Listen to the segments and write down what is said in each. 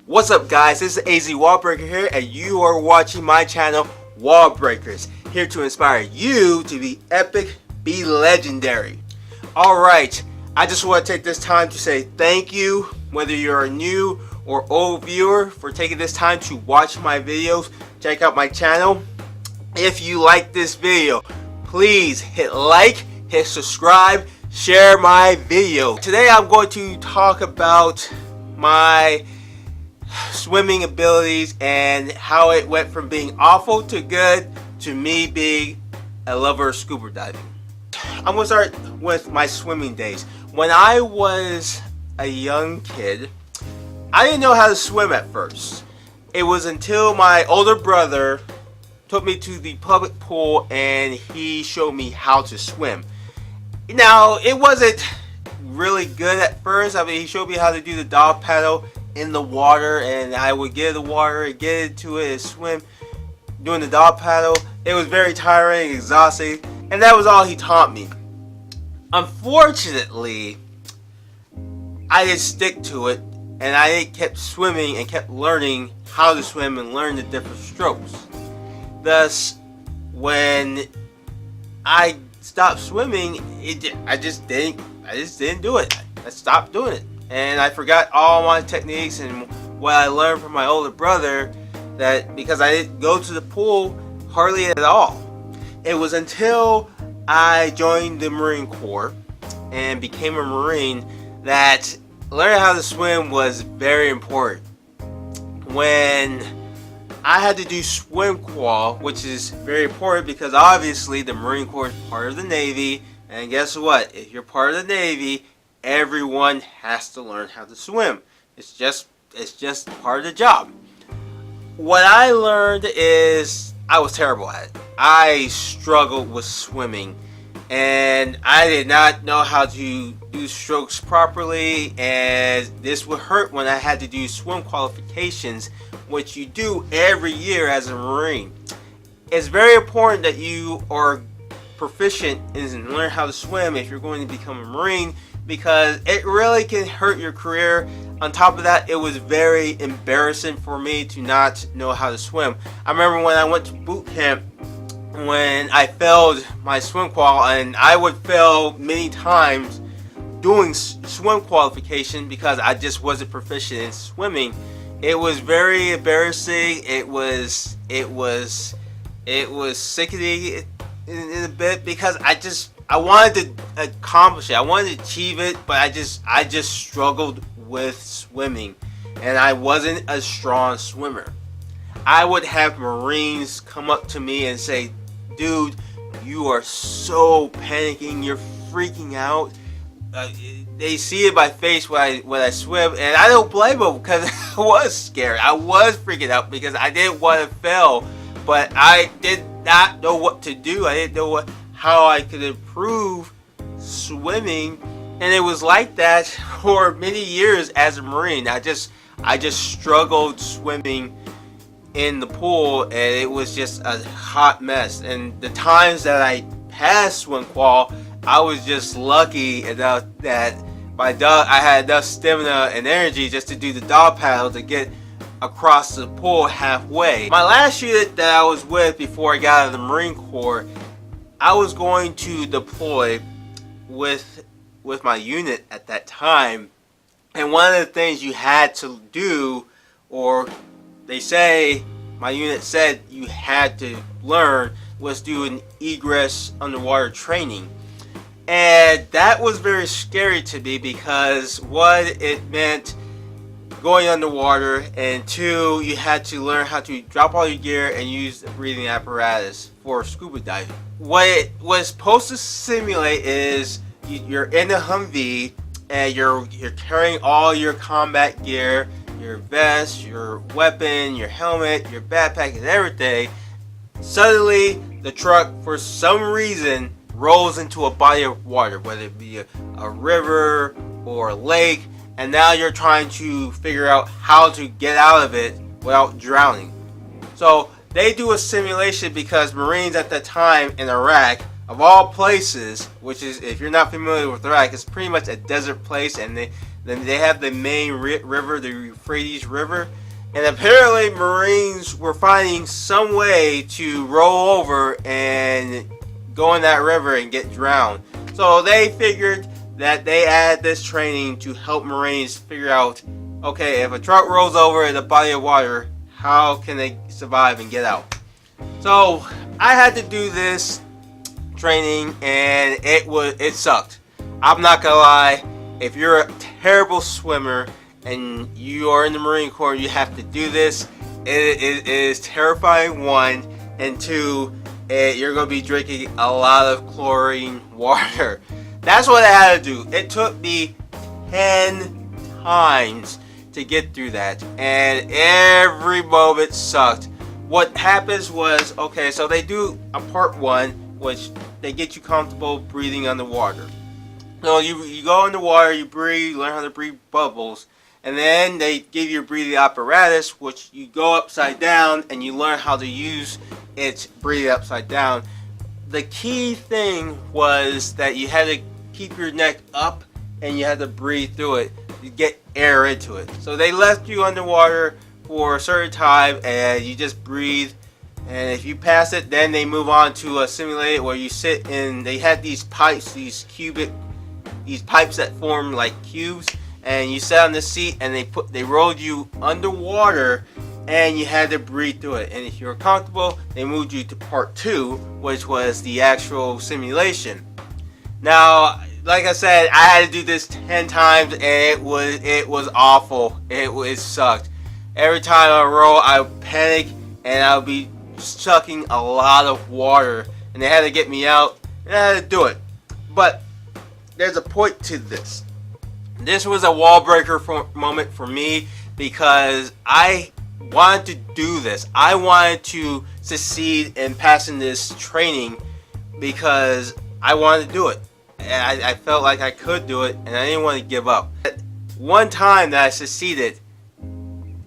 What's up guys, this is AZ Wall Breaker here and you are watching my channel Wall Breakers, here to inspire you to be epic, be legendary. Alright, I just want to take this time to say thank you, whether you're a new or old viewer, for taking this time to watch my videos. Check out my channel. If you like this video, please hit like, hit subscribe, share my video. Today I'm going to talk about my swimming abilities and how it went from being awful to good to me being a lover of scuba diving. I'm going to start with my swimming days. When I was a young kid, I didn't know how to swim at first. It was until my older brother took me to the public pool and he showed me how to swim. Now, it wasn't really good at first. I mean, he showed me how to do the dog paddle in the water, and I would get in the water and get into it and swim doing the dog paddle. It was very tiring, exhausting, and that was all he taught me. Unfortunately, I didn't stick to it, and I kept swimming and kept learning how to swim and learn the different strokes. Thus, when I stopped swimming, I just didn't do it. I stopped doing it. And I forgot all my techniques and what I learned from my older brother, that because I didn't go to the pool hardly at all. It was until I joined the Marine Corps and became a Marine that learning how to swim was very important. When I had to do swim qual, which is very important because obviously the Marine Corps is part of the Navy, and guess what? If you're part of the Navy, everyone has to learn how to swim. It's just part of the job. What I learned is I was terrible at it. I struggled with swimming, and I did not know how to do strokes properly, and this would hurt when I had to do swim qualifications, which you do every year as a Marine. It's very important that you are proficient and learn how to swim if you're going to become a Marine, because it really can hurt your career. On top of that, it was very embarrassing for me to not know how to swim. I remember when I went to boot camp, when I failed my swim qual, and I would fail many times doing swim qualification because I just wasn't proficient in swimming. It was very embarrassing. It was sickening in a bit because I wanted to accomplish it. I wanted to achieve it, but I just struggled with swimming, and I wasn't a strong swimmer. I would have Marines come up to me and say, "Dude, you are so panicking. You're freaking out." They see it in my face when I swim, and I don't blame them because I was scared. I was freaking out because I didn't want to fail, but I did not know what to do. I didn't know how I could improve swimming, and it was like that for many years as a Marine. I just struggled swimming in the pool, and it was just a hot mess. And the times that I passed swim qual, I was just lucky enough that I had enough stamina and energy just to do the dog paddle to get across the pool halfway. My last unit that I was with before I got out of the Marine Corps, I was going to deploy with my unit at that time, and one of the things you had to do, or they say, my unit said you had to learn, was do an egress underwater training. And that was very scary to me because one, it meant going underwater, and two, you had to learn how to drop all your gear and use the breathing apparatus for scuba diving. What it was supposed to simulate is you're in a Humvee and you're carrying all your combat gear, your vest, your weapon, your helmet, your backpack, and everything. Suddenly, the truck, for some reason, rolls into a body of water, whether it be a river or a lake, and now you're trying to figure out how to get out of it without drowning. So they do a simulation because Marines at the time in Iraq, of all places, which is, if you're not familiar with Iraq, it's pretty much a desert place, and Then they have the main river, the Euphrates River, and apparently Marines were finding some way to roll over and go in that river and get drowned. So they figured that they added this training to help Marines figure out, okay, if a truck rolls over in a body of water, how can they survive and get out? So I had to do this training, and it sucked. I'm not gonna lie. If you're a terrible swimmer and you are in the Marine Corps, you have to do this. It is terrifying, one, and two, you're gonna be drinking a lot of chlorine water. That's what I had to do. It took me 10 times to get through that, and every moment sucked. What happens was, okay, so they do a part one, which they get you comfortable breathing underwater. So you go underwater, you breathe, learn how to breathe bubbles, and then they give you a breathing apparatus, which you go upside down and you learn how to use it breathing upside down. The key thing was that you had to keep your neck up and you had to breathe through it to get air into it. So they left you underwater for a certain time and you just breathe, and if you pass it, then they move on to a simulator where you sit in. They had these pipes, these pipes that form like cubes, and you sat on the seat and they rolled you underwater and you had to breathe through it. And if you were comfortable, they moved you to part two, which was the actual simulation. Now, like I said, I had to do this 10 times and it was awful. It sucked. Every time I roll, I would panic and I would be sucking a lot of water, and they had to get me out and I had to do it. But there's a point to this. This was a wall breaker moment for me because I wanted to do this. I wanted to succeed in passing this training because I wanted to do it. And I felt like I could do it, and I didn't want to give up. One time that I succeeded,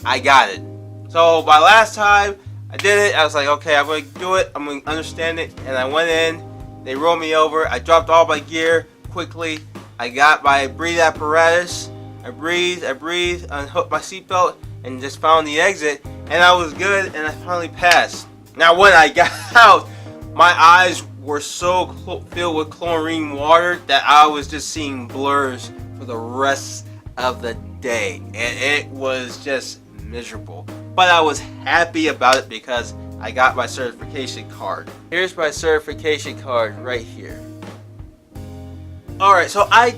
I got it. So by last time I did it, I was like, okay, I'm going to do it. I'm going to understand it. And I went in. They rolled me over. I dropped all my gear quickly. I got my breathe apparatus. I breathed, unhooked my seatbelt, and just found the exit. And I was good, and I finally passed. Now, when I got out, my eyes were so filled with chlorine water that I was just seeing blurs for the rest of the day. And it was just miserable. But I was happy about it because I got my certification card. Here's my certification card right here. Alright, so I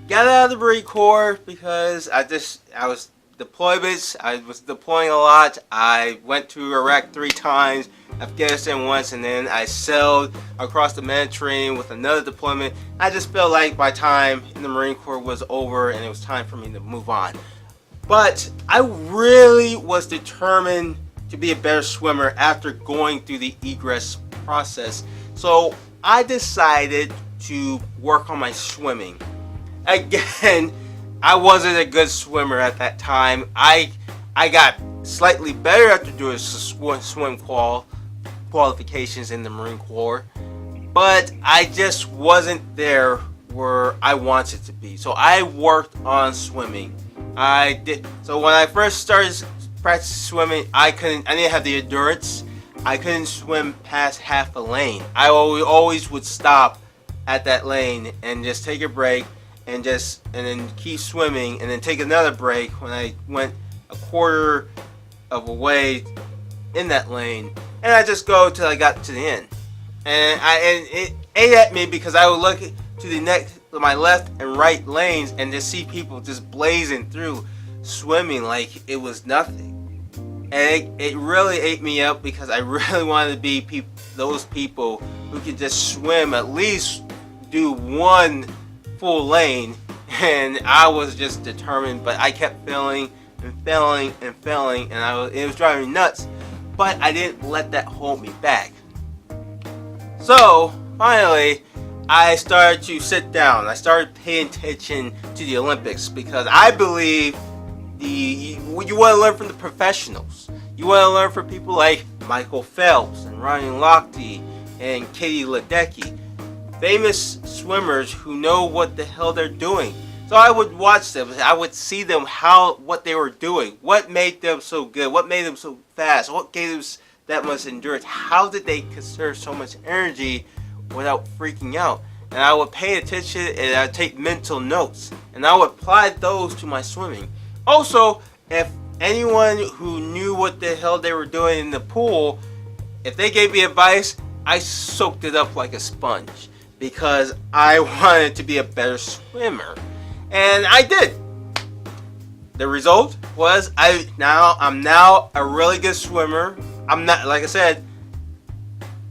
got out of the Marine Corps because I was deployments. I was deploying a lot. I went to Iraq 3 times, Afghanistan once, and then I sailed across the Mediterranean with another deployment. I just felt like my time in the Marine Corps was over and it was time for me to move on. But I really was determined to be a better swimmer after going through the egress process. So I decided to work on my swimming. Again, I wasn't a good swimmer at that time. I got slightly better after doing swim qualifications in the Marine Corps, but I just wasn't there where I wanted to be. So I worked on swimming. I did. So when I first started practicing swimming, I didn't have the endurance. I couldn't swim past half a lane. I always would stop at that lane and just take a break and then keep swimming and then take another break when I went a quarter of a way in that lane, and I just go till I got to the end. And it ate at me because I would look to my left and right lanes and just see people just blazing through, swimming like it was nothing. And it really ate me up because I really wanted to be those people who could just swim, at least do one full lane, and I was just determined, but I kept failing and failing and failing, and it was driving me nuts, but I didn't let that hold me back. So finally I started to sit down. I started paying attention to the Olympics because I believe you want to learn from the professionals. You want to learn from people like Michael Phelps and Ryan Lochte and Katie Ledecky. Famous swimmers who know what the hell they're doing. So I would watch them. I would see them what they were doing, what made them so good, what made them so fast, what gave them that much endurance. How did they conserve so much energy without freaking out? And I would pay attention and I'd take mental notes and I would apply those to my swimming. Also, if anyone who knew what the hell they were doing in the pool, if they gave me advice, I soaked it up like a sponge because I wanted to be a better swimmer. And I did. The result was I'm now a really good swimmer. I'm not, like I said,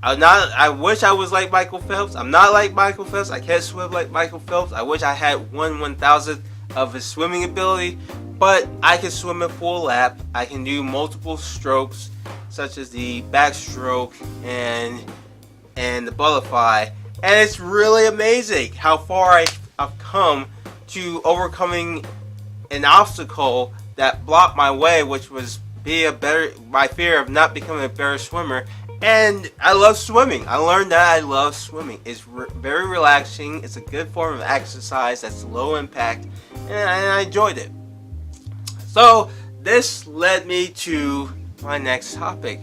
I wish I was like Michael Phelps. I'm not like Michael Phelps. I can't swim like Michael Phelps. I wish I had 1/1000th of his swimming ability, but I can swim a full lap. I can do multiple strokes, such as the backstroke and the butterfly. And it's really amazing how far I've come to overcoming an obstacle that blocked my way, which was my fear of not becoming a better swimmer. And I love swimming. I learned that I love swimming. It's very relaxing. It's a good form of exercise that's low impact, and I enjoyed it. So this led me to my next topic: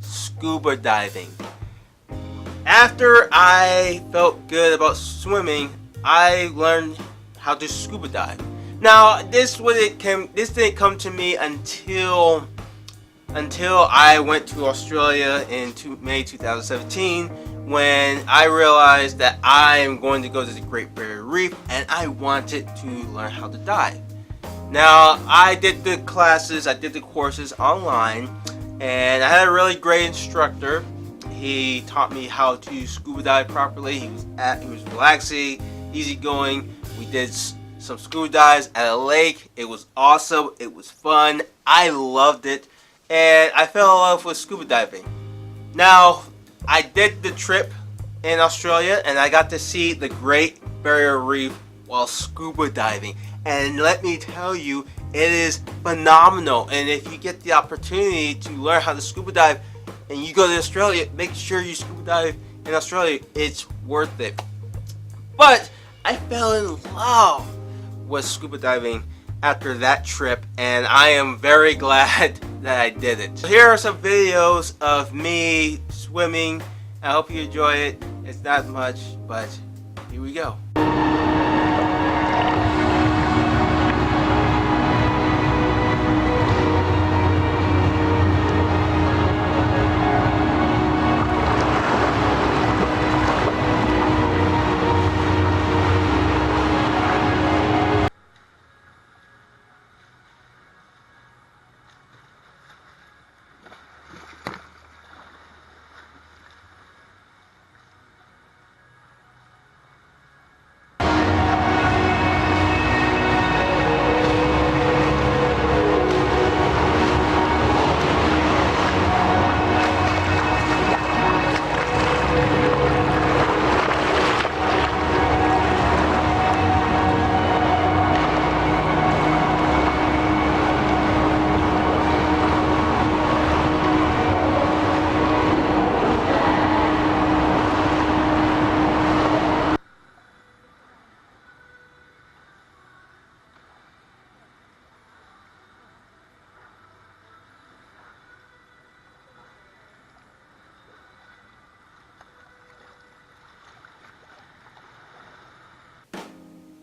scuba diving. After I felt good about swimming, I learned how to scuba dive. Now, this didn't come to me until I went to Australia in May 2017, when I realized that I am going to go to the Great Barrier Reef and I wanted to learn how to dive. Now, I did the classes, I did the courses online, and I had a really great instructor. He taught me how to scuba dive properly. He was relaxing, easygoing. We did some scuba dives at a lake. It was awesome. It was fun. I loved it. And I fell in love with scuba diving. Now, I did the trip in Australia and I got to see the Great Barrier Reef while scuba diving. And let me tell you, it is phenomenal. And if you get the opportunity to learn how to scuba dive and you go to Australia, make sure you scuba dive in Australia. It's worth it. But I fell in love with scuba diving after that trip, and I am very glad that I did it. So here are some videos of me swimming. I hope you enjoy it. It's not much, but here we go.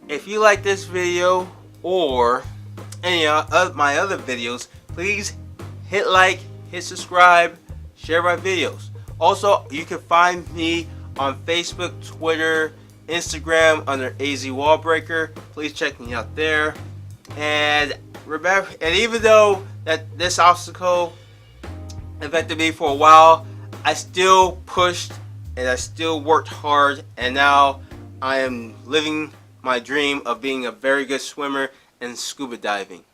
If you like this video or any of my other videos, please hit like, hit subscribe, share my videos. Also, you can find me on Facebook, Twitter, Instagram under AZ Wallbreaker. Please check me out there. And remember, and even though that this obstacle affected me for a while, I still pushed and I still worked hard, and now I am living my dream of being a very good swimmer and scuba diving.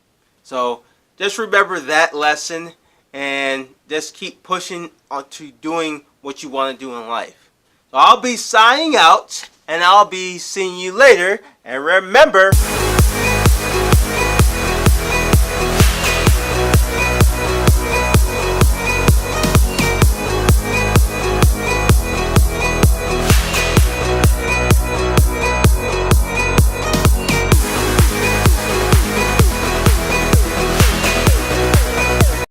So just remember that lesson and just keep pushing on to doing what you want to do in life. So I'll be signing out and I'll be seeing you later, and remember,